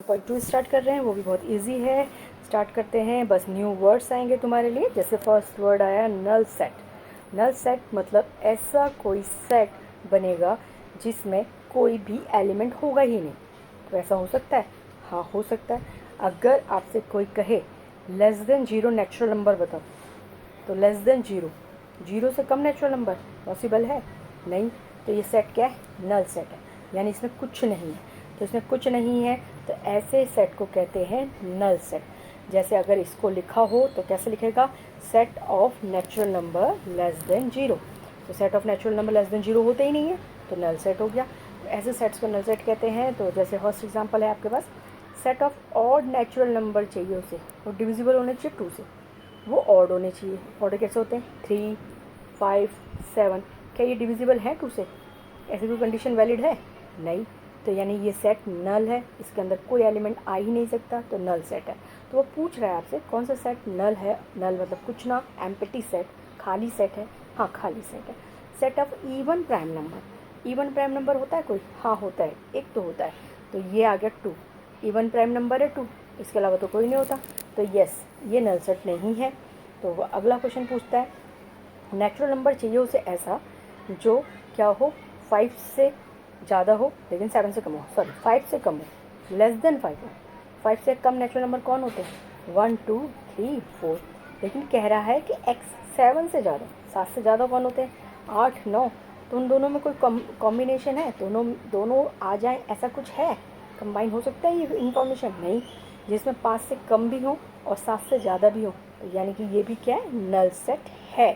2 start कर रहे हैं, वो भी बहुत इजी है। स्टार्ट करते हैं। बस न्यू वर्ड्स आएंगे तुम्हारे लिए। जैसे फर्स्ट वर्ड आया नल सेट। नल सेट मतलब ऐसा कोई सेट बनेगा जिसमें कोई भी एलिमेंट होगा ही नहीं। तो ऐसा हो सकता है? हाँ, हो सकता है। अगर आपसे कोई कहे लेस देन 0 नेचुरल नंबर बताओ, तो लेस देन 0, 0 से कम नेचुरल नंबर पॉसिबल है? नहीं। तो ये सेट क्या है? नल सेट है, यानी इसमें कुछ नहीं है। तो इसमें कुछ नहीं है, तो ऐसे सेट को कहते हैं नल सेट। जैसे अगर इसको लिखा हो तो कैसे लिखेगा? Set of natural number less than 0। तो set of natural number less than 0 होते ही नहीं है, तो नल सेट हो गया। तो ऐसे सेट्स को नल सेट कहते हैं। तो जैसे फर्स्ट एग्जांपल है आपके पास, set of odd natural number चाहिए उसे, और डिविजिबल होने चाहिए 2 से, वो ऑड होने चाहिए। ऑर्डर कैसे होते हैं? 3, 5, 7। क्या ये डिविजिबल है 2 से? ऐसी कोई कंडीशन वैलिड है? नहीं। तो यानी ये सेट नल है, इसके अंदर कोई एलिमेंट आ ही नहीं सकता, तो नल सेट है। तो वो पूछ रहा है आपसे कौन सा सेट नल है। नल मतलब कुछ ना, एम्प्टी सेट, खाली सेट है। हाँ, खाली सेट है। Set of even prime number. Even prime number होता है कोई? हाँ, होता है, एक तो होता है। तो ये आ गया 2, इवन प्राइम नंबर है 2, इसके अलावा तो कोई नहीं होता। तो यस, ये नल सेट नहीं है। तो वो अगला क्वेश्चन पूछता है, नेचुरल नंबर चाहिए उसे ऐसा जो क्या हो, 5 से ज़्यादा हो लेकिन 7 से कम हो, सॉरी 5 से कम हो, लेस देन 5 हो। 5 से कम नेचुरल नंबर कौन होते हैं? 1, 2, 3, 4। लेकिन कह रहा है कि x 7 से ज़्यादा। 7 से ज़्यादा कौन होते हैं? 8, 9। तो उन दोनों में कोई कॉम्बिनेशन है? दोनों दोनों आ जाए, ऐसा कुछ है? कंबाइन हो सकता है ये इन्फॉर्मेशन? नहीं। जिसमें 5 से कम भी हो और 7 से ज़्यादा भी हो, तो यानी कि ये भी क्या है? नल सेट है।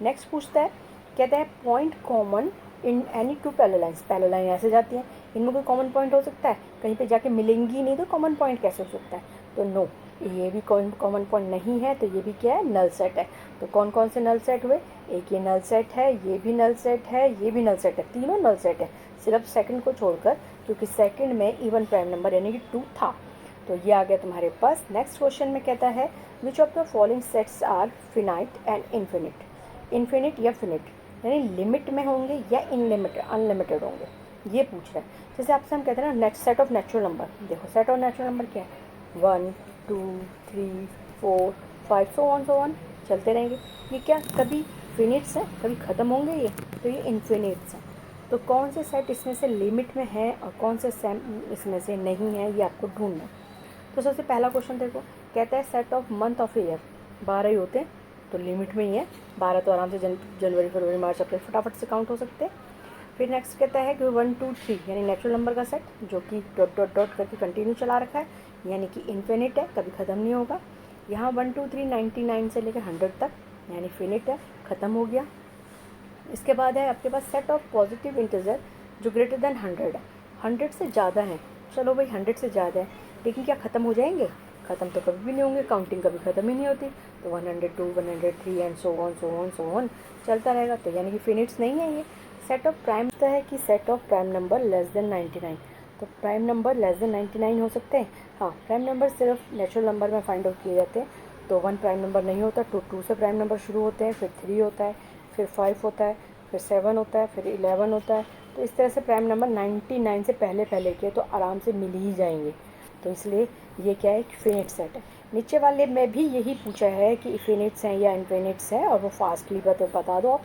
नेक्स्ट पूछता है, कहता है point common in any two parallel lines. Parallel line ऐसे जाती हैं, इनमें कोई कॉमन पॉइंट हो सकता है? कहीं पे जाके मिलेंगी नहीं, तो कॉमन पॉइंट कैसे हो सकता है? तो नो, ये भी कॉमन पॉइंट नहीं है, तो ये भी क्या है? नल सेट है। तो कौन कौन से नल सेट हुए? एक ये नल सेट है, ये भी नल सेट है, ये भी नल सेट है, तीनों नल सेट है, सिर्फ सेकंड को छोड़कर, क्योंकि सेकंड में इवन प्राइम नंबर यानी कि 2 था। तो ये आ गया तुम्हारे पास। नेक्स्ट क्वेश्चन में कहता है, which of the following sets are finite and infinite. Infinite या फिनिट, यानी लिमिट में होंगे या इनलिमिटेड अनलिमिटेड होंगे, ये पूछ रहा है। जैसे आपसे हम कहते हैं ना, next set of natural number. देखो सेट ऑफ नेचुरल नंबर क्या है? 1, 2, 3, 4, 5, सो ऑन चलते रहेंगे। ये क्या कभी फिनिट्स हैं, कभी ख़त्म होंगे ये? तो ये इन्फिनिट्स हैं। तो कौन से सेट इसमें से लिमिट में है और कौन से इसमें से नहीं है, ये आपको ढूंढना है। तो सबसे पहला क्वेश्चन देखो, कहता है set of month of year. 12 ही होते हैं, तो लिमिट में ही है। 12 तो आराम से जनवरी, फरवरी, मार्च, अप्रैल फटाफट से काउंट हो सकते हैं। फिर नेक्स्ट कहता है कि 1, 2, 3 यानी नेचुरल नंबर का सेट, जो कि डॉट डॉट डॉट करके कंटिन्यू चला रखा है, यानी कि इन्फिनिट है, कभी ख़त्म नहीं होगा। यहाँ 1, 2, 3 99 से लेकर 100 तक, यानी फिनिट है, ख़त्म हो गया। इसके बाद है आपके पास सेट ऑफ पॉजिटिव इंटीजर जो ग्रेटर देन 100 है। 100 से ज़्यादा है, चलो भाई 100 से ज़्यादा है, लेकिन क्या ख़त्म हो जाएंगे? ख़त्म तो कभी भी नहीं होंगे, काउंटिंग कभी ख़त्म ही नहीं होती। तो 102, 103 एंड सो ऑन चलता रहेगा, तो यानी कि फिनिट्स नहीं है ये। सेट ऑफ प्राइम होता है कि set of prime number less than 99। तो प्राइम नंबर लेस देन 99 हो सकते हैं। हाँ, प्राइम नंबर सिर्फ नेचुरल नंबर में फाइंड आउट किए जाते हैं। तो 1 प्राइम नंबर नहीं होता, 2 से प्राइम नंबर शुरू होते हैं, फिर 3 होता है, फिर 5 होता है, फिर 7 होता है, फिर 11 होता है। तो इस तरह से प्राइम नंबर 99 से पहले पहले के तो आराम से मिल ही जाएंगे। तो इसलिए ये क्या है? फिनिट सेट है। नीचे वाले में भी यही पूछा है कि फिनिट्स हैं या इनफिनिट्स हैं, और वो फास्टली बता दो आप।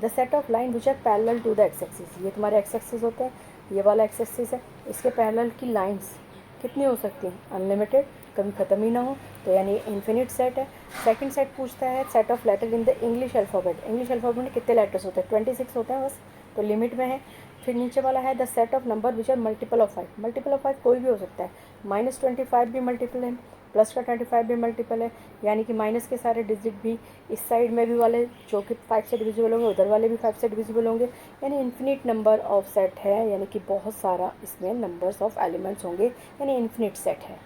The set of line which are parallel to the X axis. ये तुम्हारे एक्स एक्सिस होते हैं, ये वाला एक्स एक्सिस है, इसके पैरेलल की लाइंस कितनी हो सकती हैं? अनलिमिटेड, कभी ख़त्म ही ना हो, तो यानी इन्फिनिट सेट है। सेकंड सेट पूछता है set of letter in the English alphabet. English alphabet में कितने लेटर्स होते हैं? 26 होते हैं बस, तो लिमिट में है। फिर नीचे वाला है the set of number which are multiple of 5। Multiple of 5 कोई भी हो सकता है, -25 भी मल्टीपल है, प्लस का 25 भी मल्टीपल है, यानी कि माइनस के सारे डिजिट भी इस साइड में भी वाले जो कि 5 से डिविजिबल होंगे, उधर वाले भी 5 से डिविजिबल होंगे, यानी इन्फिनिट नंबर ऑफ सेट है, यानी कि बहुत सारा इसमें नंबर्स ऑफ एलिमेंट्स होंगे, यानी इन्फिनिट सेट है।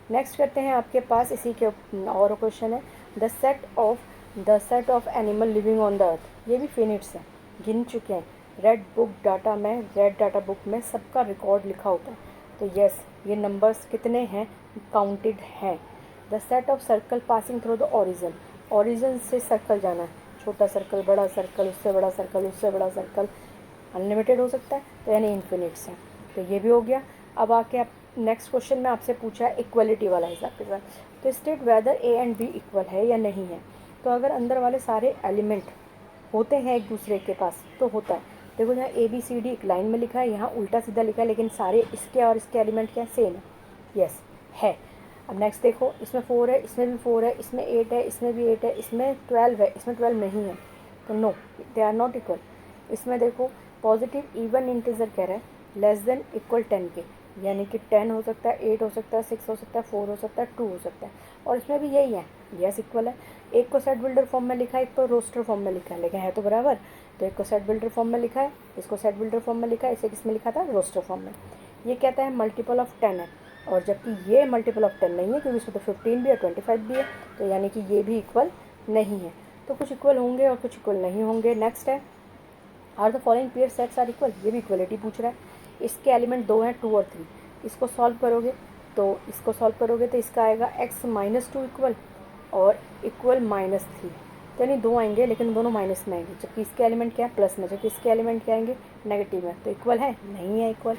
नेक्स्ट करते हैं आपके पास इसी के और क्वेश्चन है, the set of animal living on the earth. ये भी फिनिट्स है, गिन चुके हैं। रेड डाटा बुक में सबका रिकॉर्ड लिखा होता है। तो यस, ये नंबर्स कितने हैं? काउंटेड हैं। The set of circle passing through the origin. Origin से सर्कल जाना है, छोटा सर्कल, बड़ा सर्कल, उससे बड़ा सर्कल, उससे बड़ा सर्कल, अनलिमिटेड हो सकता है, तो यानी इन्फिनिट्स है। तो ये भी हो गया। अब आके आप नेक्स्ट क्वेश्चन में आपसे पूछा है इक्वलिटी वाला हिसाब के साथ, तो state whether A and B equal है या नहीं है। तो अगर अंदर वाले सारे एलिमेंट होते हैं एक दूसरे के पास तो होता है। देखो यहाँ ए बी सी डी एक लाइन में लिखा है, यहाँ उल्टा सीधा लिखा है, लेकिन सारे इसके और इसके एलिमेंट क्या सेम है, यस है। अब नेक्स्ट देखो, इसमें 4 है, इसमें भी 4 है, इसमें 8 है, इसमें भी 8 है, इसमें 12 है, इसमें 12 नहीं है, तो no they are not equal. इसमें देखो पॉजिटिव इवन इंटीजर कह रहा है लेस देन इक्वल 10 के, यानी कि 10 हो सकता है, 8 हो सकता है, 6 हो सकता है, 4 हो सकता है, 2 हो सकता है, और इसमें भी यही है, यस इक्वल है। एक को सेट बिल्डर फॉर्म में लिखा है, एक को रोस्टर फॉर्म में लिखा है, लेकिन है तो बराबर। तो एक को सेट बिल्डर फॉर्म में लिखा है, इसको सेट बिल्डर फॉर्म में लिखा है, इसे किसमें लिखा था, रोस्टर फॉर्म में। ये कहता है मल्टीपल ऑफ 10 है, और जबकि ये मल्टीपल ऑफ 10 नहीं है, क्योंकि इसमें तो 15 भी है, 25 भी है, तो यानी कि ये भी इक्वल नहीं है। तो कुछ इक्वल होंगे और कुछ इक्वल नहीं होंगे। नेक्स्ट है are the following pair sets are equal, ये भी इक्वलिटी पूछ रहा है। इसके एलिमेंट 2 हैं, 2 और 3, इसको सॉल्व करोगे तो इसका आएगा x-2 इक्वल और इक्वल -3, तो यानी 2 आएंगे, लेकिन दोनों माइनस में आएंगे, जबकि इसके एलिमेंट क्या है, प्लस में, जबकि इसके एलिमेंट क्या आएंगे, नेगेटिव में, तो इक्वल है, नहीं है इक्वल।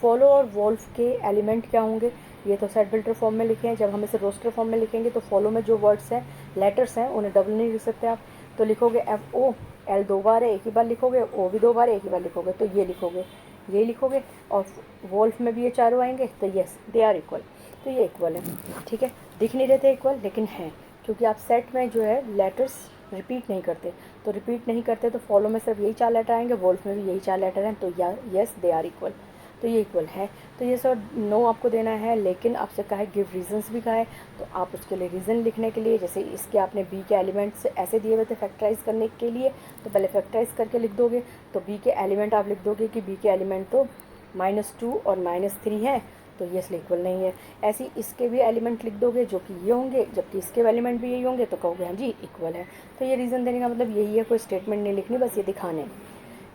फॉलो और वोल्फ के एलिमेंट क्या होंगे, ये तो सेट बिल्डर फॉर्म में लिखे हैं, जब हम इसे रोस्टर फॉर्म में लिखेंगे तो फॉलो में जो वर्ड्स हैं, लेटर्स हैं, उन्हें डबल नहीं लिख सकते आप, तो लिखोगे FO, L 2 बार है, एक ही बार लिखोगे, O भी 2 बार है, एक ही बार लिखोगे, तो ये लिखोगे, ये लिखोगे, और वोल्फ में भी ये चारों आएंगे, तो यस दे आर इक्वल, तो ये इक्वल है। ठीक है, दिख नहीं रहे थे इक्वल, लेकिन हैं, क्योंकि आप सेट में जो है लेटर्स रिपीट नहीं करते, तो रिपीट नहीं करते तो फॉलो में सिर्फ यही 4 लेटर आएंगे, वोल्फ में भी यही 4 लेटर हैं, तो यस दे आर इक्वल, तो ये इक्वल है। तो ये सर नो आपको देना है, लेकिन आपसे कहा है गिव रीजंस भी कहा है, तो आप उसके लिए रीज़न लिखने के लिए, जैसे इसके आपने बी के एलिमेंट्स ऐसे दिए हुए थे फैक्टराइज करने के लिए, तो पहले फैक्टराइज करके लिख दोगे, तो बी के एलिमेंट आप लिख दोगे कि बी के एलिमेंट तो -2 और -3 हैं, तो ये इसलिए इक्वल नहीं है। ऐसे ही इसके भी एलिमेंट लिख दोगे जो कि ये होंगे, जबकि इसके एलिमेंट भी यही होंगे, तो कहोगे हाँ जी इक्वल है। तो ये रीज़न देने का मतलब यही है, कोई स्टेटमेंट नहीं लिखनी, बस ये दिखाने।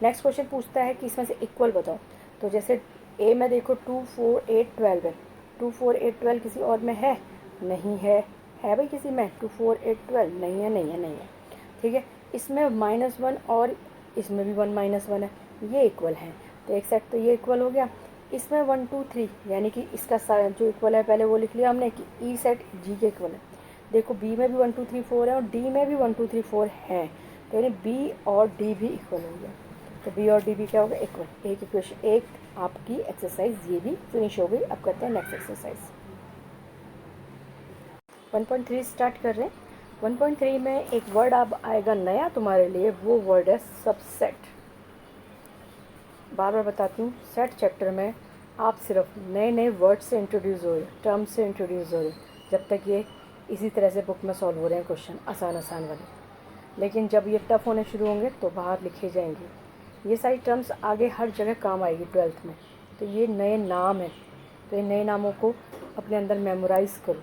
नेक्स्ट क्वेश्चन पूछता है कि इसमें से इक्वल बताओ, तो जैसे ए में देखो 2 4 8 12 है, 2 4 8 12 किसी और में है, नहीं है, है भाई किसी में 2 4 8 12 नहीं है, नहीं है, नहीं है। ठीक है, इसमें -1 और इसमें भी 1 -1 है, ये इक्वल है, तो एक सेट तो ये इक्वल हो गया। इसमें 1 2 3 यानी कि इसका जो इक्वल है पहले वो लिख लिया हमने कि ई सेट जी के इक्वल है। देखो बी में भी 1 2 3 4 है और डी में भी 1 2 3 4 है, तो यानी बी और डी भी इक्वल हो गया, तो बी और डी भी क्या होगा, इक्वल। एक इक्वेशन, एक आपकी एक्सरसाइज ये भी फिनिश हो गई। अब करते हैं नेक्स्ट एक्सरसाइज। 1.3 स्टार्ट कर रहे हैं। 1.3 में एक वर्ड अब आएगा नया तुम्हारे लिए, वो वर्ड है सबसेट। बार बार बताती हूँ, सेट चैप्टर में आप सिर्फ नए नए वर्ड से इंट्रोड्यूस हो रहे, टर्म से इंट्रोड्यूस हो रहे, जब तक ये इसी तरह से बुक में सॉल्व हो रहे हैं क्वेश्चन आसान आसान वाले, लेकिन जब ये टफ होने शुरू होंगे तो बाहर लिखे जाएंगे। ये सारी टर्म्स आगे हर जगह काम आएगी 12th में, तो ये नए नाम हैं, तो ये नए नामों को अपने अंदर मेमोराइज़ करो।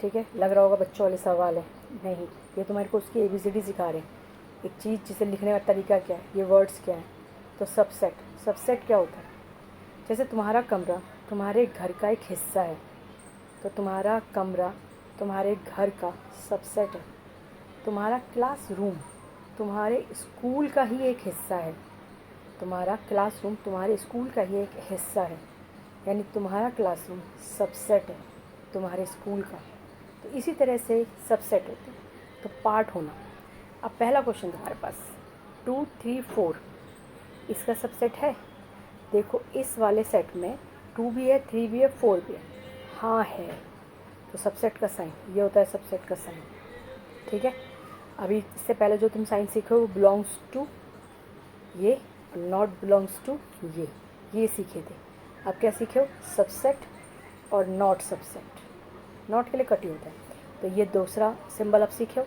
ठीक है, लग रहा होगा बच्चों वाले सवाल है, नहीं, ये तुम्हारे को उसकी ABCD सिखा रहे हैं, एक चीज़ जिसे लिखने का तरीका क्या है, ये वर्ड्स क्या हैं। तो सबसेट क्या होता है, जैसे तुम्हारा कमरा तुम्हारे घर का एक हिस्सा है, तो तुम्हारा कमरा तुम्हारे घर का सबसेट है। तुम्हारा क्लासरूम तुम्हारे स्कूल का ही एक हिस्सा है, तुम्हारा क्लासरूम तुम्हारे स्कूल का ही एक हिस्सा है, यानी तुम्हारा क्लासरूम सबसेट है तुम्हारे स्कूल का। तो इसी तरह से सबसेट होते हैं, तो पार्ट होना। अब पहला क्वेश्चन तुम्हारे पास 2 3 4 इसका सबसेट है। देखो इस वाले सेट में 2 भी है, 3 भी है, 4 भी है, हाँ है, तो सबसेट का साइन ये होता है, सबसेट का साइन। ठीक है, अभी इससे पहले जो तुम साइन सीखे हो वो बिलोंग्स टू ये, नॉट बिलोंग्स टू ये सीखे थे। अब क्या सीखे हो, सबसेट और नॉट सबसेट, नॉट के लिए कटी होता है, तो ये दूसरा सिंबल अब सीखे हो।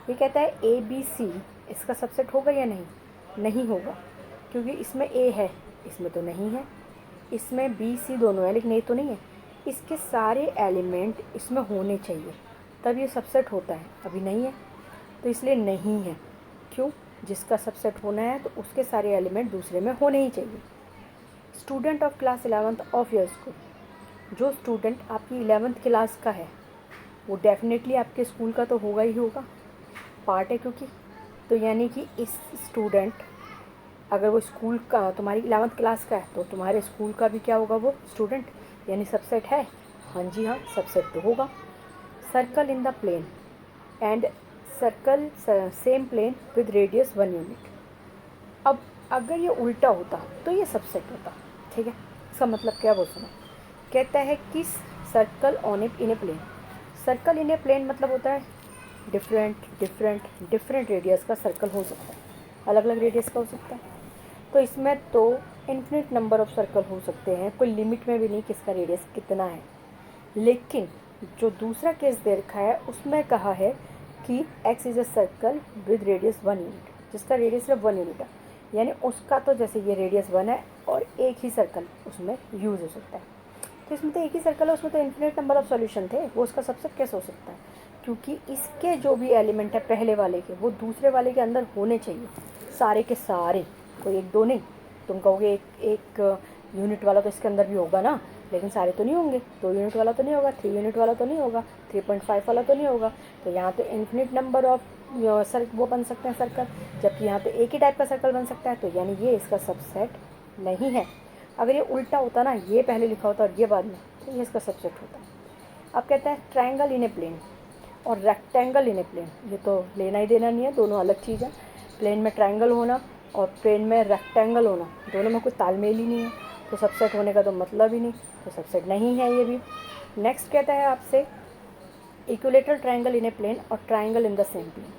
ये कहता है ABC इसका सबसेट होगा या नहीं, नहीं होगा, क्योंकि इसमें A है, इसमें तो नहीं है, इसमें BC दोनों है लेकिन A तो नहीं है, इसके सारे एलिमेंट इसमें होने चाहिए तब ये सबसेट होता है, अभी नहीं है तो इसलिए नहीं है। क्यों, जिसका सबसेट होना है तो उसके सारे एलिमेंट दूसरे में होने ही चाहिए। Student of class 11th of your school, जो स्टूडेंट आपकी 11th क्लास का है वो डेफिनेटली आपके स्कूल का तो होगा ही होगा, पार्ट है क्योंकि, तो यानी कि इस स्टूडेंट अगर वो स्कूल का तुम्हारी 11th क्लास का है तो तुम्हारे स्कूल का भी क्या होगा, वो स्टूडेंट, यानी सबसेट है। हाँ जी हाँ, सबसेट तो होगा। Circle in the plane and circle same plane with radius 1 unit. अब अगर ये उल्टा होता तो ये सबसेट होता, ठीक है। इसका मतलब क्या वो सुनो। कहता है कि circle on it in a plane. Circle in a plane मतलब होता है डिफरेंट रेडियस का सर्कल हो सकता है, अलग अलग रेडियस का हो सकता है। तो इसमें तो इन्फिनिट नंबर ऑफ सर्कल हो सकते हैं, कोई लिमिट में भी नहीं कि इसका रेडियस कितना है। लेकिन जो दूसरा केस दे रखा है उसमें कहा है कि x is a circle with radius 1 unit, जिसका रेडियस सिर्फ 1 यूनिट है। यानी उसका तो जैसे ये रेडियस 1 है और एक ही सर्कल उसमें यूज़ हो सकता है। तो इसमें तो एक ही सर्कल है, उसमें तो इन्फिनिट नंबर ऑफ सॉल्यूशन थे, वो उसका सबसेट कैसे हो सकता है? क्योंकि इसके जो भी एलिमेंट है पहले वाले के वो दूसरे वाले के अंदर होने चाहिए, सारे के सारे, कोई एक दो नहीं। तुम कहोगे एक यूनिट वाला तो इसके अंदर भी होगा ना, लेकिन सारे तो नहीं होंगे। 2 यूनिट वाला तो नहीं होगा, 3 यूनिट वाला तो नहीं होगा, 3.5 वाला तो नहीं होगा। तो यहाँ तो इन्फिनिट नंबर ऑफ वो बन सकते हैं सर्कल, जबकि यहाँ तो एक ही टाइप का सर्कल बन सकता है। तो यानी ये इसका सबसेट नहीं है। अगर ये उल्टा होता ना, ये पहले लिखा होता और ये बाद में, तो ये इसका सबसेट होता। अब कहता है ट्रायंगल इन ए प्लेन और रेक्टेंगल इन ए प्लेन, ये तो लेना ही देना नहीं है, दोनों अलग चीज़ है। प्लेन में ट्रायंगल होना और प्लेन में रेक्टेंगल होना, दोनों में कोई तालमेल ही नहीं है, तो सबसेट होने का तो मतलब ही नहीं, तो सबसेट नहीं है ये भी। नेक्स्ट कहता है आपसे equilateral triangle in a plane और triangle in the same plane.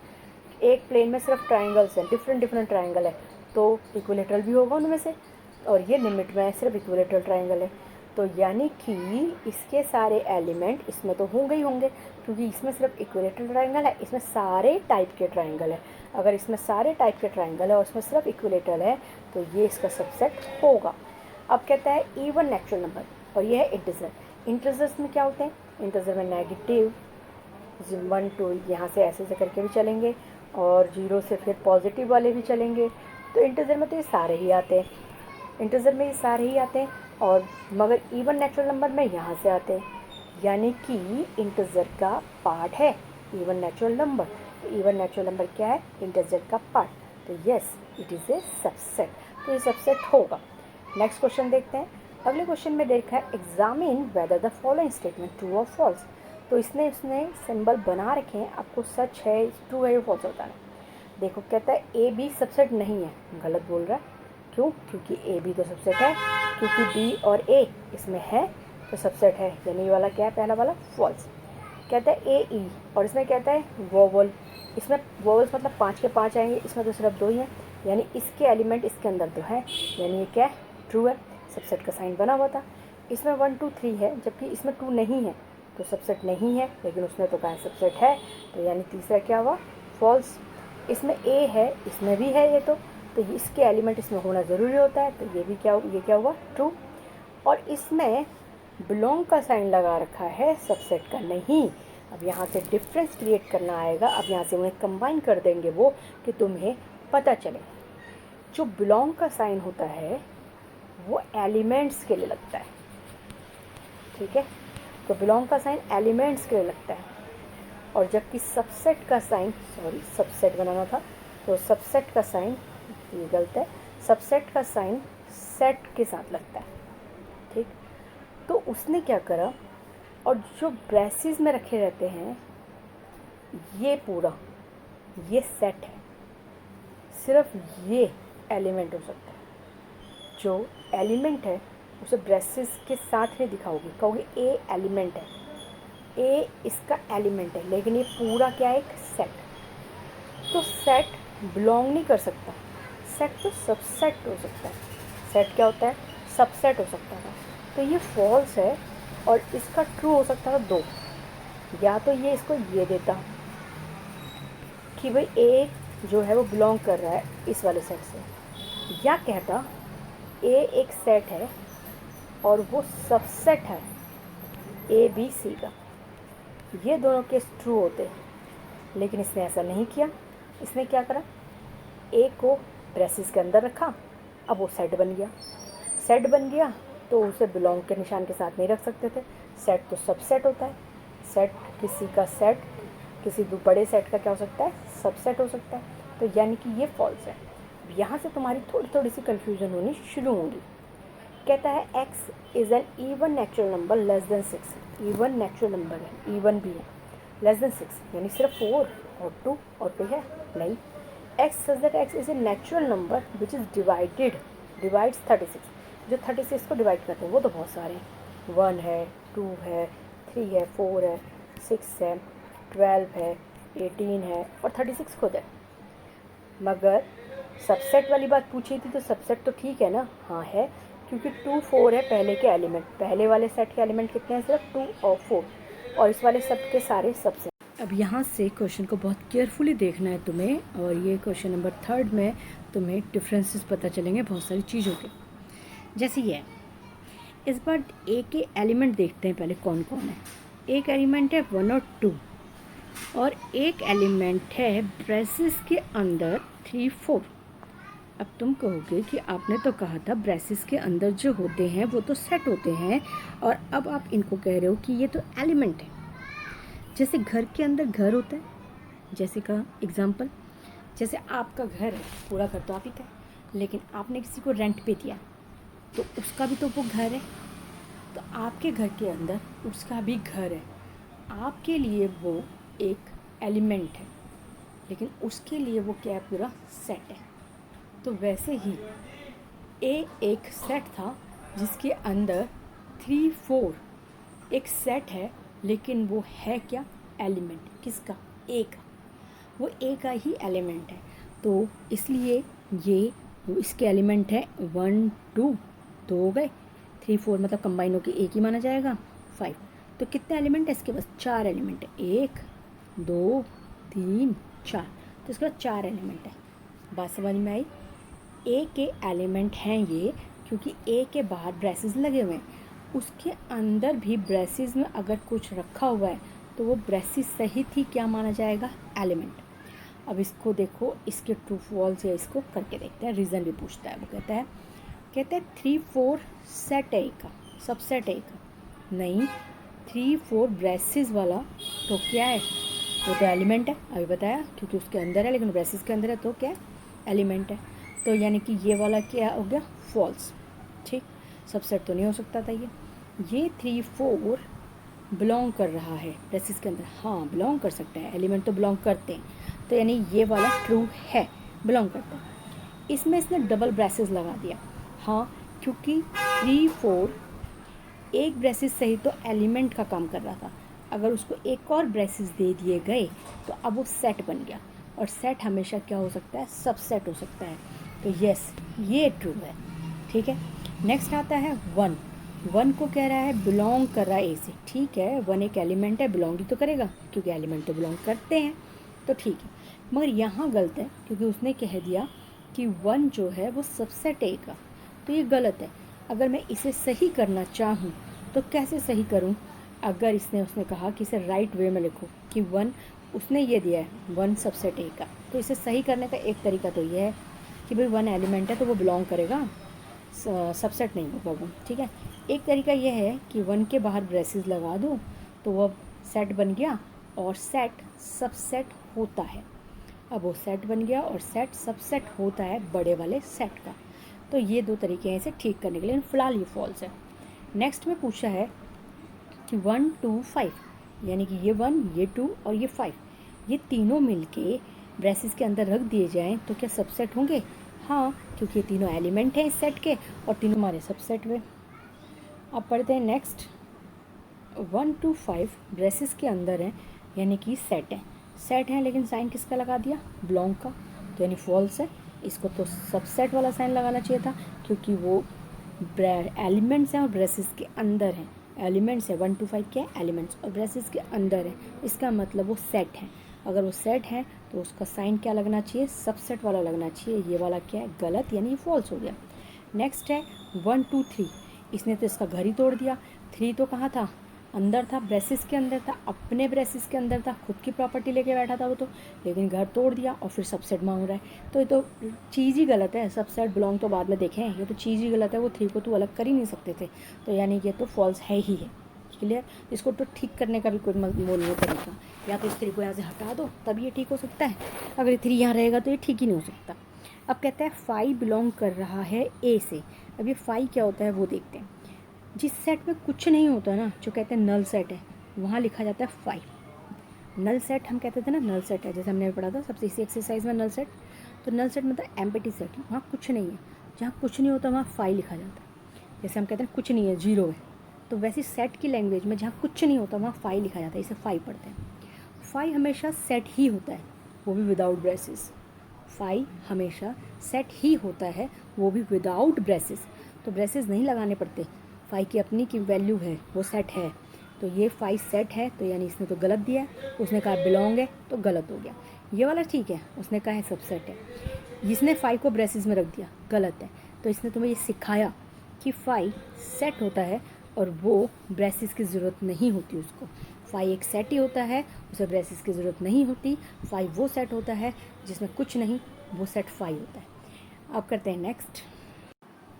एक प्लेन में सिर्फ ट्रायंगल्स हैं, डिफरेंट ट्रायंगल है, तो इक्विलेटरल भी होगा उनमें से, और ये लिमिट में सिर्फ इक्विलेटरल ट्रायंगल है। तो यानी कि इसके सारे एलिमेंट इसमें तो होंगे ही होंगे, क्योंकि इसमें सिर्फ इक्विलेटरल ट्रायंगल है, इसमें सारे टाइप के ट्रायंगल है। अगर इसमें सारे टाइप के ट्रायंगल है और इसमें सिर्फ इक्विलेटरल है, तो ये इसका सबसेट होगा। अब कहता है इवन नेचुरल नंबर, और ये है इंटीजर। इंटीजर्स में क्या होते हैं? इंटीजर में नेगेटिव 1 2 यहाँ से ऐसे करके भी चलेंगे, और 0 से फिर पॉजिटिव वाले भी चलेंगे। तो इंटीजर में तो ये सारे ही आते हैं, इंटीजर में ये सारे ही आते हैं, और मगर इवन नेचुरल नंबर में यहाँ से आते हैं। यानी कि इंटीजर का पार्ट है इवन नेचुरल नंबर। तो इवन नेचुरल नंबर क्या है? इंटीजर का पार्ट। तो yes, it is a subset, तो ये सबसेट होगा। नेक्स्ट क्वेश्चन देखते हैं। अगले क्वेश्चन में देखा है examine whether the following statement true और फॉल्स। तो इसने सिंबल बना रखे हैं, आपको सच है, ट्रू है या फॉल्स होता है। देखो कहता है ए बी सबसेट नहीं है, गलत बोल रहा है। क्यों? क्योंकि ए बी तो सबसेट है, क्योंकि बी और ए इसमें है तो सबसेट है। यानी ये वाला क्या है? पहला वाला फॉल्स। कहता है ए ई, और इसमें कहता है वोवल। इसमें वोवल्स मतलब 5 के 5 आएंगे, इसमें तो सिर्फ 2 ही हैं, यानी इसके एलिमेंट इसके अंदर तो है, यानी ये क्या है? ट्रू है, सबसेट का साइन बना हुआ था। इसमें 1 2 3 है, जबकि इसमें 2 नहीं है, तो सबसेट नहीं है, लेकिन उसने तो कहा सबसेट है, तो यानी तीसरा क्या हुआ? फॉल्स। इसमें ए है, इसमें भी है ये तो इसके एलिमेंट इसमें होना ज़रूरी होता है, तो ये क्या हुआ? ट्रू। और इसमें बिलोंग का साइन लगा रखा है, सबसेट का नहीं। अब यहाँ से डिफरेंस क्रिएट करना आएगा, अब यहाँ से उन्हें कंबाइन कर देंगे वो, कि तुम्हें पता चले। जो बिलोंग का साइन होता है वो एलिमेंट्स के लिए लगता है, ठीक है। तो बिलोंग का साइन एलिमेंट्स के लिए लगता है, और जबकि सबसेट का साइन, सॉरी सबसेट बनाना था, तो सबसेट का साइन, ये गलत है, सबसेट का साइन सेट के साथ लगता है, ठीक। तो उसने क्या करा, और जो ब्रेसेस में रखे रहते हैं ये पूरा ये सेट है, सिर्फ ये एलिमेंट हो सकता है। जो एलिमेंट है उसे ब्रेसेस के साथ नहीं दिखाओगे, कहोगे ए एलिमेंट है, ए इसका एलिमेंट है, लेकिन ये पूरा क्या है? एक सेट। तो सेट बिलोंग नहीं कर सकता, सेट तो सबसेट हो सकता है। सेट क्या होता है? सबसेट हो सकता है। तो ये फॉल्स है, और इसका ट्रू हो सकता था 2, या तो ये इसको ये देता कि भाई ए जो है वो बिलोंग कर रहा है इस वाले सेट से, या कहता ए एक सेट है और वो सबसेट है ए बी सी का। ये दोनों केस ट्रू होते, लेकिन इसने ऐसा नहीं किया। इसने क्या करा? ए को ब्रेसेस के अंदर रखा, अब वो सेट बन गया। सेट बन गया तो उसे बिलोंग के निशान के साथ नहीं रख सकते थे, सेट तो सबसेट होता है। सेट किसी का सेट, किसी बड़े सेट का क्या हो सकता है? सबसेट हो सकता है। तो यानी कि ये फॉल्स है। यहाँ से तुम्हारी थोड़ी सी कन्फ्यूजन होनी शुरू होंगी। कहता है x is an even natural number less than 6, even natural number है, इवन भी है, लेस देन 6 यानी सिर्फ 4 और 2 और कोई है नहीं। x such that x is a natural number which is divides 36, जो 36 को डिवाइड करते हैं वो तो बहुत सारे हैं, 1 है, 2 है, 3 है, 4 है, 6 है, 12 है, 18 है और 36 खुद है। मगर सबसेट वाली बात पूछी थी तो सबसेट तो ठीक है ना, हाँ है, क्योंकि 2 4 है पहले के एलिमेंट, पहले वाले सेट के एलिमेंट कितने हैं, सिर्फ 2 और 4, और इस वाले सब के सारे सबसेट। अब यहाँ से क्वेश्चन को बहुत केयरफुली देखना है तुम्हें, और ये क्वेश्चन नंबर 3 में तुम्हें डिफरेंसेस पता चलेंगे बहुत सारी चीज़ों के। जैसे ये इस बार ए के एलिमेंट देखते हैं पहले कौन कौन है। एक एलिमेंट है 1 और 2, और एक एलिमेंट है ब्रेसेस के अंदर 3 4। अब तुम कहोगे कि आपने तो कहा था ब्रेसेस के अंदर जो होते हैं वो तो सेट होते हैं, और अब आप इनको कह रहे हो कि ये तो एलिमेंट है। जैसे घर के अंदर घर होता है, जैसे का एग्जांपल, जैसे आपका घर है, पूरा घर तो आप ही का है, लेकिन आपने किसी को रेंट पे दिया तो उसका भी तो वो घर है, तो आपके घर के अंदर उसका भी घर है। आपके लिए वो एक एलिमेंट है, लेकिन उसके लिए वो क्या है, पूरा सेट है। तो वैसे ही ए एक सेट था जिसके अंदर 3 4 एक सेट है, लेकिन वो है क्या, एलिमेंट, किसका, ए का, वो ए का ही एलिमेंट है। तो इसलिए ये इसके एलिमेंट है 1 2, तो हो गए 3 4, मतलब कंबाइन होकर एक ही माना जाएगा 5। तो कितने एलिमेंट है इसके पास, 4 एलिमेंट है, 1 2 3 4, तो इसके पास 4 एलिमेंट है। बात समझ में आई। ए के एलिमेंट हैं ये, क्योंकि ए के बाहर ब्रेसेस लगे हुए हैं, उसके अंदर भी ब्रेसेस में अगर कुछ रखा हुआ है तो वो ब्रेसेस सहित ही क्या माना जाएगा, एलिमेंट। अब इसको देखो, इसके ट्रू फॉल्स या इसको करके देखते हैं, रीज़न भी पूछता है। वो कहता है 3 4 सेट है का, सबसेट है का, नहीं 3 4 ब्रेसेस वाला तो क्या है, वो तो एलिमेंट है, अभी बताया, क्योंकि उसके अंदर है, लेकिन ब्रेसेस के अंदर है तो क्या एलिमेंट है। तो यानी कि ये वाला क्या हो गया, फॉल्स। ठीक, सबसेट तो नहीं हो सकता था ये 3 4 बिलोंग कर रहा है ब्रेसेस के अंदर, हाँ बिलोंग कर सकता है, एलिमेंट तो बिलोंग करते हैं, तो यानी ये वाला ट्रू है, बिलोंग करता है। इसमें इसने डबल ब्रेसेस लगा दिया, हाँ क्योंकि 3 4 एक ब्रेसेस सही तो एलिमेंट का काम कर रहा था, अगर उसको एक और ब्रेसेस दे दिए गए तो अब वो सेट बन गया, और सेट हमेशा क्या हो सकता है, सबसेट हो सकता है। तो यस, ये ट्रू है। ठीक है, नेक्स्ट आता है 1। 1 को कह रहा है बिलोंग कर रहा है ए से, ठीक है, 1 एक एलिमेंट है, बिलोंग ही तो करेगा, क्योंकि एलिमेंट तो बिलोंग करते हैं, तो ठीक है। मगर यहाँ गलत है, क्योंकि उसने कह दिया कि 1 जो है वो सबसेट ए का, तो ये गलत है। अगर मैं इसे सही करना चाहूँ तो कैसे सही करूँ, अगर उसने कहा कि इसे राइट वे में लिखो कि 1 उसने ये दिया है 1 सबसेट ए का, तो इसे सही करने का एक तरीका तो ये है कि भाई 1 एलिमेंट है तो वो बिलोंग करेगा, सबसेट नहीं होगा वो। ठीक है, एक तरीका यह है कि 1 के बाहर ब्रेसेस लगा दो तो वो सेट बन गया, और सेट सबसेट होता है। अब वो सेट बन गया और सेट सबसेट होता है बड़े वाले सेट का। तो ये 2 तरीके हैं इसे ठीक करने के लिए, फ़िलहाल ये फॉल्स है। नेक्स्ट में पूछा है कि 1 2 5, यानी कि ये 1 ये 2 और ये 5, ये तीनों मिलके ब्रेसेस के अंदर रख दिए जाएं तो क्या सबसेट होंगे, हाँ, क्योंकि ये तीनों एलिमेंट हैं इस सेट के और तीनों हमारे सबसेट हुए। अब पढ़ते हैं नेक्स्ट। 1 2 5 ब्रेसेस के अंदर हैं, यानी कि सेट है, लेकिन साइन किसका लगा दिया, बिलोंग का, तो यानी फॉल्स है। इसको तो सबसेट वाला साइन लगाना चाहिए था, क्योंकि वो एलिमेंट्स हैं और ब्रेसेस के अंदर हैं, एलिमेंट्स है 1 2 5 क्या एलिमेंट्स, और ब्रेसेस के अंदर है, इसका मतलब वो सेट है। अगर वो सेट है तो उसका साइन क्या लगना चाहिए, सबसेट वाला लगना चाहिए, ये वाला क्या है, गलत, यानी ये फॉल्स हो गया। नेक्स्ट है 1 2 3, इसने तो इसका घर ही तोड़ दिया। 3 तो कहाँ था, अंदर था, ब्रेसेस के अंदर था, अपने ब्रेसेस के अंदर था, खुद की प्रॉपर्टी लेके बैठा था वो तो, लेकिन घर तोड़ दिया और फिर सबसेट मांग रहा है, तो ये तो चीज़ ही गलत है। सबसेट बिलोंग तो बाद में देखें, ये तो चीज़ ही गलत है, वो 3 को तो अलग कर ही नहीं सकते थे, तो यानी ये तो फॉल्स है ही है। क्लियर, इसको तो ठीक करने का भी कोई मोल नहीं तरीका, या तो इस 3 को यहाँ से हटा दो तब ये ठीक हो सकता है, अगर ये 3 यहाँ रहेगा तो ये ठीक ही नहीं हो सकता। अब कहता है फाई बिलोंग कर रहा है ए से। अब ये फाई क्या होता है वो देखते हैं। जिस सेट में कुछ नहीं होता ना, जो कहते हैं नल सेट है, वहाँ लिखा जाता है फाई। नल सेट हम कहते थे ना, नल सेट है, जैसे हमने पढ़ा था सबसे इसी एक्सरसाइज में नल सेट। तो नल सेट मतलब एम्प्टी सेट, वहाँ कुछ नहीं है। जहाँ कुछ नहीं होता वहाँ फाई लिखा जाता है। जैसे हम कहते हैं कुछ नहीं है, जीरो है, तो वैसे सेट की लैंग्वेज में जहाँ कुछ नहीं होता वहाँ फाई लिखा जाता है, इसे फाई पढ़ते हैं। फाई हमेशा सेट ही होता है, वो भी विदाउट ब्रेसेस। फाई हमेशा सेट ही होता है, वो भी विदाउट ब्रेसेस। तो ब्रेसेस नहीं लगाने पड़ते, फाई की अपनी की वैल्यू है, वो सेट है। तो ये फाई सेट है, तो यानी इसने तो गलत दिया है। उसने कहा बिलोंग है, तो गलत हो गया। ये वाला ठीक है, उसने कहा है सबसेट है। जिसने फाई को ब्रेसेस में रख दिया, गलत है। तो इसने तुम्हें ये सिखाया कि फाई सेट होता है और वो ब्रेसेस की ज़रूरत नहीं होती उसको। फाई एक सेट ही होता है, उसे ब्रेसेस की ज़रूरत नहीं होती। फाई वो सेट होता है जिसमें कुछ नहीं, वो सेट फाई होता है। अब करते हैं नेक्स्ट।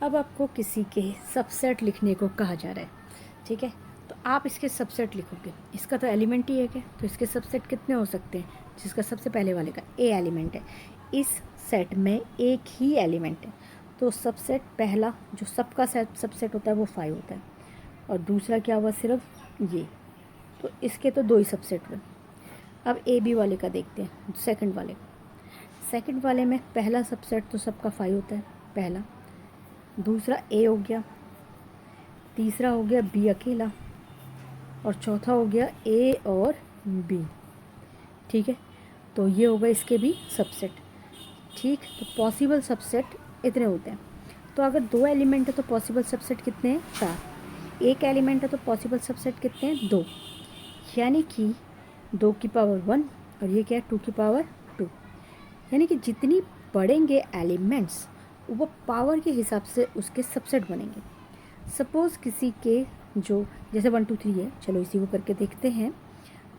अब आपको किसी के सबसेट लिखने को कहा जा रहा है, ठीक है। तो आप इसके सबसेट लिखोगे, इसका तो एलिमेंट ही एक है, तो इसके सबसेट कितने हो सकते हैं। जिसका सबसे पहले वाले का ए एलिमेंट है, इस सेट में एक ही एलिमेंट है, तो सबसेट पहला जो सबका सबसेट होता है वो फाइव होता है। और दूसरा क्या हुआ, सिर्फ ये, तो इसके तो दो ही सबसेट हुए। अब ए बी वाले का देखते हैं, सेकंड वाले का। सेकंड वाले में पहला सबसेट तो सबका फाइव होता है, पहला। दूसरा ए हो गया, तीसरा हो गया बी अकेला, और चौथा हो गया ए और बी, ठीक है। तो ये होगा इसके भी सबसेट, ठीक। तो पॉसिबल सबसेट इतने होते हैं। तो अगर दो एलिमेंट है तो पॉसिबल सबसेट कितने हैं, 4। एक एलिमेंट है तो पॉसिबल सबसेट कितने हैं, 2। यानी कि 2 की पावर 1, और ये क्या है, 2 की पावर 2। यानी कि जितनी बढ़ेंगे एलिमेंट्स, वो पावर के हिसाब से उसके सबसेट बनेंगे। सपोज़ किसी के जो जैसे 1 2 3 है, चलो इसी को करके देखते हैं।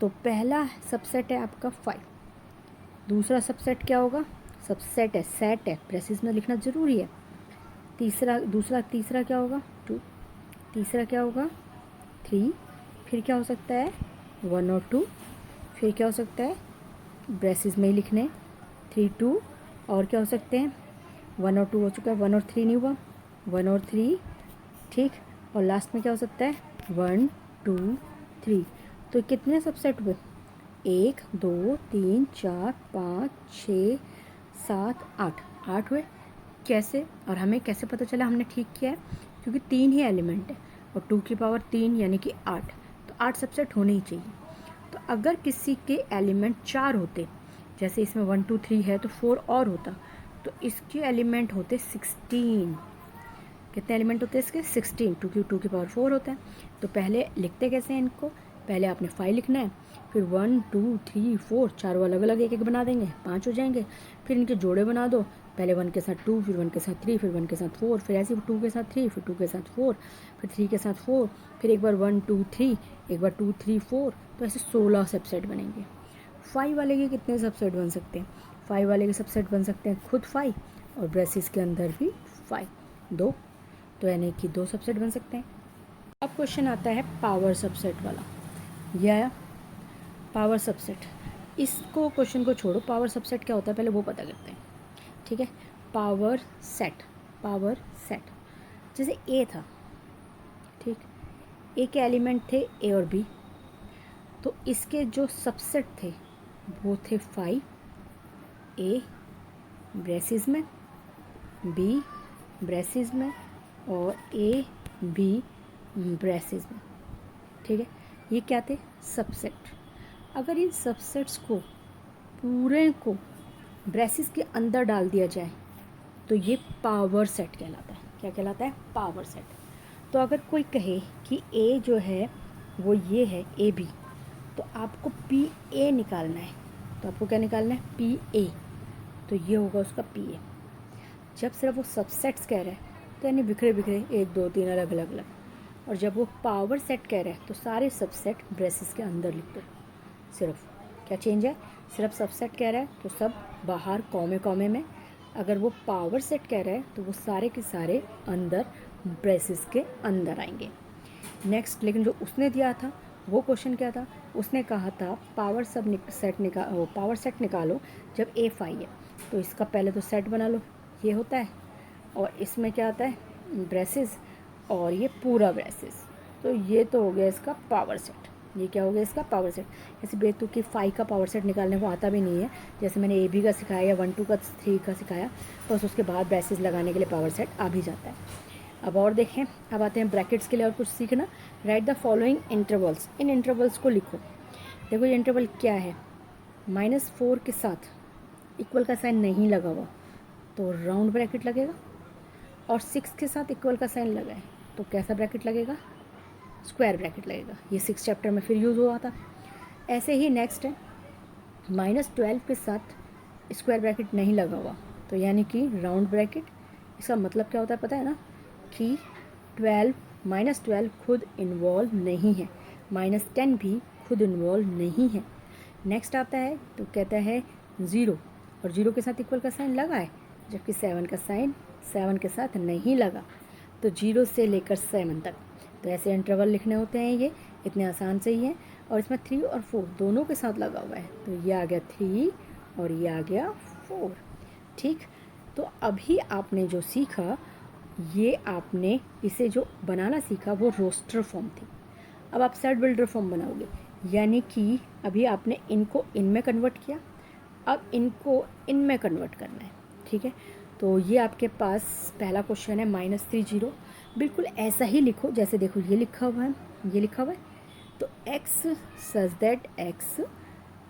तो पहला सबसेट है आपका 5। दूसरा सबसेट क्या होगा, सबसेट है, सेट है, ब्रेसेस में लिखना ज़रूरी है। तीसरा क्या होगा, 2। तीसरा क्या होगा, 3। फिर क्या हो सकता है, 1 और 2। फिर क्या हो सकता है, ब्रेसेस में ही लिखने, 3 2। और क्या हो सकते हैं, 1 और 2 हो चुका है, 1 और 3 नहीं हुआ, 1 और 3, ठीक। और लास्ट में क्या हो सकता है, 1 2 3। तो कितने सबसेट हुए, 1 2 3 4 5 6 7 8, 8 हुए। कैसे, और हमें कैसे पता चला हमने ठीक किया है, क्योंकि 3 ही एलिमेंट है और 2 की पावर 3 यानी कि 8, तो 8 सबसेट होने ही चाहिए। तो अगर किसी के एलिमेंट 4 होते, जैसे इसमें 1 2 3 है तो 4 और होता, तो इसके एलिमेंट होते 16। कितने एलिमेंट होते हैं इसके, 16। 2 की पावर 4 होता है। तो पहले लिखते कैसे हैं इनको, पहले आपने 5 लिखना है, फिर 1 2 3 4, चारों अलग अलग एक एक बना देंगे, 5 हो जाएंगे। फिर इनके जोड़े बना दो, पहले 1 के साथ 2, फिर 1 के साथ 3, फिर 1 के साथ 4, फिर ऐसे 2 के साथ 3, फिर 2 के साथ 4, फिर 3 के साथ 4, फिर एक बार 1 2 3, एक बार 2 3 4, तो ऐसे 16 सबसेट बनेंगे। 5 वाले के कितने सबसेट बन सकते हैं, 5 वाले के सबसेट बन सकते हैं खुद 5 और ब्रेसेस के अंदर भी 5, 2, तो यानी कि 2 सबसेट बन सकते हैं। अब क्वेश्चन आता है पावर सबसेट वाला, या पावर सबसेट। इसको क्वेश्चन को छोड़ो, पावर सबसेट क्या होता है पहले वो पता करते हैं, ठीक है। पावर सेट, पावर सेट जैसे ए था, ठीक, ए के एलिमेंट थे ए और बी, तो इसके जो सबसेट थे वो थे 5, ए ब्रेसेस में, बी ब्रेसेस में, और ए बी ब्रेसेस में, ठीक है। ये क्या थे, सबसेट। अगर इन सबसेट्स को पूरे को ब्रेसेस के अंदर डाल दिया जाए तो ये पावर सेट कहलाता है। क्या कहलाता है, पावर सेट। तो अगर कोई कहे कि ए जो है वो ये है ए बी, तो आपको पी ए निकालना है, तो आपको क्या निकालना है, पी ए, तो ये होगा उसका पी ए। जब सिर्फ वो सबसेट्स कह रहा है तो यानी बिखरे बिखरे 1 2 3 अलग अलग अलग, और जब वो पावर सेट कह रहा है तो सारे सबसेट ब्रेसेस के अंदर लिख दो। सिर्फ क्या चेंज है, सिर्फ सबसेट कह रहा है तो सब बाहर कॉमे कॉमे में, अगर वो पावर सेट कह रहा है तो वो सारे के सारे अंदर ब्रेसेस के अंदर आएंगे। नेक्स्ट, लेकिन जो उसने दिया था वो क्वेश्चन क्या था, उसने कहा था पावर सेट निकालो जब ए 5 है, तो इसका पहले तो सेट बना लो, ये होता है, और इसमें क्या आता है ब्रेसेस, और ये पूरा ब्रेसेस। तो ये तो हो गया इसका पावर सेट। ये क्या हो गया इसका पावर सेट। ऐसे बेतुकी 5 का पावर सेट निकालने को आता भी नहीं है, जैसे मैंने AB का सिखाया या 1 2 का 3 का सिखाया, बस उसके बाद ब्रेसेस लगाने के लिए पावर सेट आ भी जाता है। अब और देखें, अब आते हैं ब्रैकेट्स के लिए और कुछ सीखना। Right the following intervals, in intervals को लिखो। देखो ये इंटरवल क्या है, -4 के साथ इक्वल का साइन नहीं लगा हुआ तो राउंड ब्रैकेट लगेगा, और 6 के साथ इक्वल का साइन लगा है तो कैसा ब्रैकेट लगेगा, स्क्वायर ब्रैकेट लगेगा। ये 6 चैप्टर में फिर यूज़ हुआ था। ऐसे ही नेक्स्ट है, -12 के साथ स्क्वायर ब्रैकेट नहीं लगा हुआ तो यानी कि राउंड ब्रैकेट। इसका मतलब क्या होता है पता है ना, कि 12 -12 खुद इन्वॉल्व नहीं है, -10 भी खुद इन्वॉल्व नहीं है। नेक्स्ट आता है तो कहता है 0, और 0 के साथ इक्वल का साइन लगा है, जबकि 7 का साइन 7 के साथ नहीं लगा। तो 0 से लेकर 7 तक, तो ऐसे इंटरवल लिखने होते हैं। ये इतने आसान से ही है। और इसमें 3 और 4 दोनों के साथ लगा हुआ है, तो ये आ गया 3 और ये आ गया 4। ठीक, तो अभी आपने जो सीखा, ये आपने इसे जो बनाना सीखा वो रोस्टर फॉर्म थी। अब आप सेट बिल्डर फॉर्म बनाओगे, यानी कि अभी आपने इनको इनमें कन्वर्ट किया, अब इनको इनमें कन्वर्ट करना है। ठीक है, तो ये आपके पास पहला क्वेश्चन है -30। बिल्कुल ऐसा ही लिखो जैसे देखो ये लिखा हुआ है, ये लिखा हुआ है। तो x such that x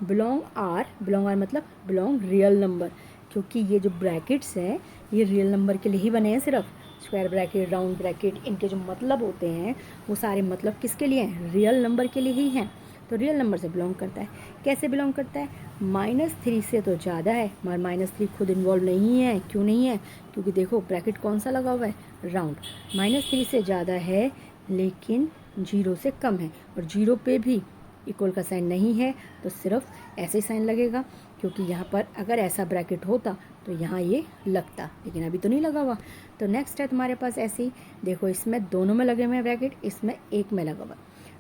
belong R मतलब बिलोंग रियल नंबर, क्योंकि ये जो ब्रैकेट्स हैं ये रियल नंबर के लिए ही बने हैं। सिर्फ स्क्वायर ब्रैकेट, राउंड ब्रैकेट, इनके जो मतलब होते हैं वो सारे मतलब किसके लिए हैं, रियल नंबर के लिए ही हैं। तो रियल नंबर से बिलोंग करता है। कैसे बिलोंग करता है, -3 से तो ज़्यादा है, मगर -3 खुद इन्वॉल्व नहीं है। क्यों नहीं है, क्योंकि देखो ब्रैकेट कौन सा लगा हुआ है, राउंड। -3 से ज़्यादा है लेकिन 0 से कम है, और 0 पे भी इक्वल का साइन नहीं है, तो सिर्फ ऐसे ही साइन लगेगा, क्योंकि यहाँ पर अगर ऐसा ब्रैकेट होता तो यहाँ ये लगता, लेकिन अभी तो नहीं लगा हुआ। तो नेक्स्ट है तुम्हारे पास ऐसे ही, देखो इसमें दोनों में लगे हुए हैं ब्रैकेट, इसमें एक में लगा हुआ।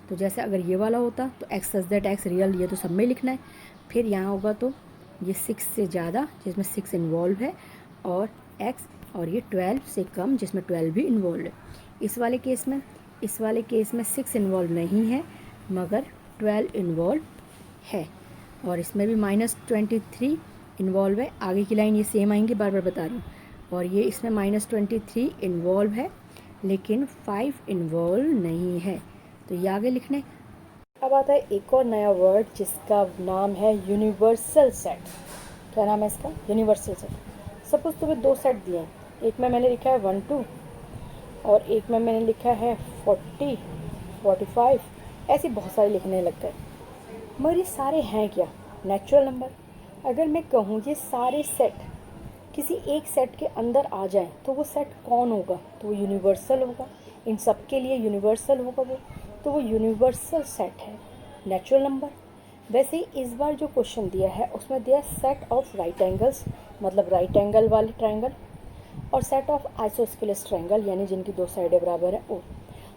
तो जैसे अगर ये वाला होता तो x such that x real, ये तो सब में लिखना है। फिर यहाँ होगा तो ये 6 से ज़्यादा जिसमें 6 इन्वॉल्व है, और x, और ये 12 से कम जिसमें 12 भी इन्वॉल्व है। इस वाले केस में 6 इन्वॉल्व नहीं है मगर 12 इन्वॉल्व है, और इसमें भी -23 इन्वॉल्व है। आगे की लाइन ये सेम आएंगी, बार बार बता रही हूँ। और ये इसमें -23 इन्वॉल्व है लेकिन 5 इन्वॉल्व नहीं है, तो ये आगे लिखने। अब आता है एक और नया वर्ड जिसका नाम है यूनिवर्सल सेट। क्या नाम है इसका, यूनिवर्सल सेट। सपोज तुम्हें 2 सेट दिए हैं, एक में मैंने लिखा है 1 2 और एक में मैंने लिखा है 40 45, ऐसे बहुत सारे लिखने लग गए। मगर ये सारे हैं क्या, नेचुरल नंबर। अगर मैं कहूँ ये सारे सेट किसी एक सेट के अंदर आ जाएं तो वो सेट कौन होगा, तो वो यूनिवर्सल होगा। इन सब के लिए यूनिवर्सल होगा वो, तो वो यूनिवर्सल सेट है, नेचुरल नंबर। वैसे ही इस बार जो क्वेश्चन दिया है उसमें दिया सेट ऑफ राइट एंगल्स, मतलब राइट एंगल वाले ट्रायंगल, और सेट ऑफ आइसोस्केलेस ट्रायंगल, यानी जिनकी 2 साइडें बराबर है वो।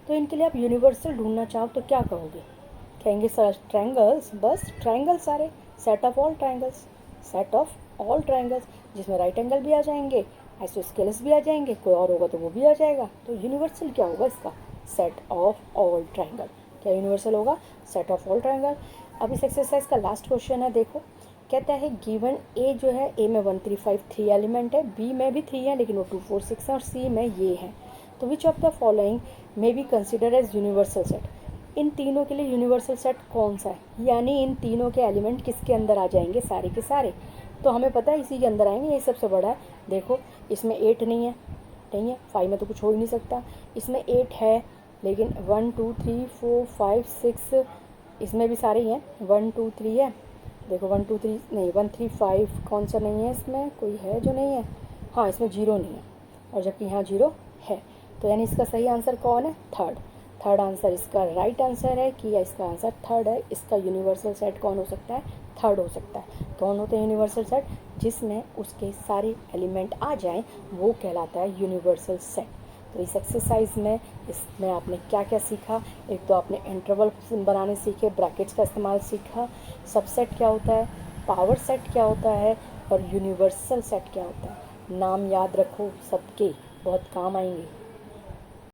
तो इनके लिए आप यूनिवर्सल ढूंढना चाहो तो क्या कहोगे, कहेंगे सर ट्रायंगल्स, बस ट्रायंगल सारे, set of all triangles, set of all triangles, जिसमें राइट एंगल भी आ जाएंगे, आइसोस्केलेस भी आ जाएंगे, कोई और होगा तो वो भी आ जाएगा। तो यूनिवर्सल क्या होगा इसका, सेट ऑफ ऑल ट्रायंगल। क्या यूनिवर्सल होगा, सेट ऑफ ऑल ट्रायंगल। अब इस एक्सरसाइज का लास्ट क्वेश्चन है, देखो कहता है गिवन ए जो है, ए में 1 3 5 3 एलिमेंट है, बी में भी 3 है लेकिन वो 2 4 6 है, और सी में ये है। तो which of the following may be consider as universal set. इन तीनों के लिए यूनिवर्सल सेट कौन सा है, यानी इन तीनों के एलिमेंट किसके अंदर आ जाएंगे, सारे के सारे। तो हमें पता है इसी के अंदर आएंगे, ये सबसे बड़ा है। देखो इसमें 8 नहीं है, 5 में तो कुछ हो ही नहीं सकता। इसमें 8 है लेकिन 1 2 3 4 5 6 इसमें भी सारे ही हैं, 1 2 3 है। देखो 1 2 3 नहीं, 1 3 5 कौन सा नहीं है, इसमें कोई है जो नहीं है, हाँ इसमें 0 नहीं है, और जबकि यहाँ 0 है। तो यानी इसका सही आंसर कौन है, थर्ड आंसर इसका राइट आंसर है कि इसका आंसर थर्ड है। इसका यूनिवर्सल सेट कौन हो सकता है, थर्ड हो सकता है। कौन होते हैं यूनिवर्सल सेट, जिसमें उसके सारे एलिमेंट आ जाएं वो कहलाता है यूनिवर्सल सेट। तो इस एक्सरसाइज में इसमें आपने क्या क्या सीखा, एक तो आपने इंटरवल बनाने सीखे, ब्रैकेट्स का इस्तेमाल सीखा, सबसेट क्या होता है, पावर सेट क्या होता है, और यूनिवर्सल सेट क्या होता है। नाम याद रखो सबके, बहुत काम आएंगे।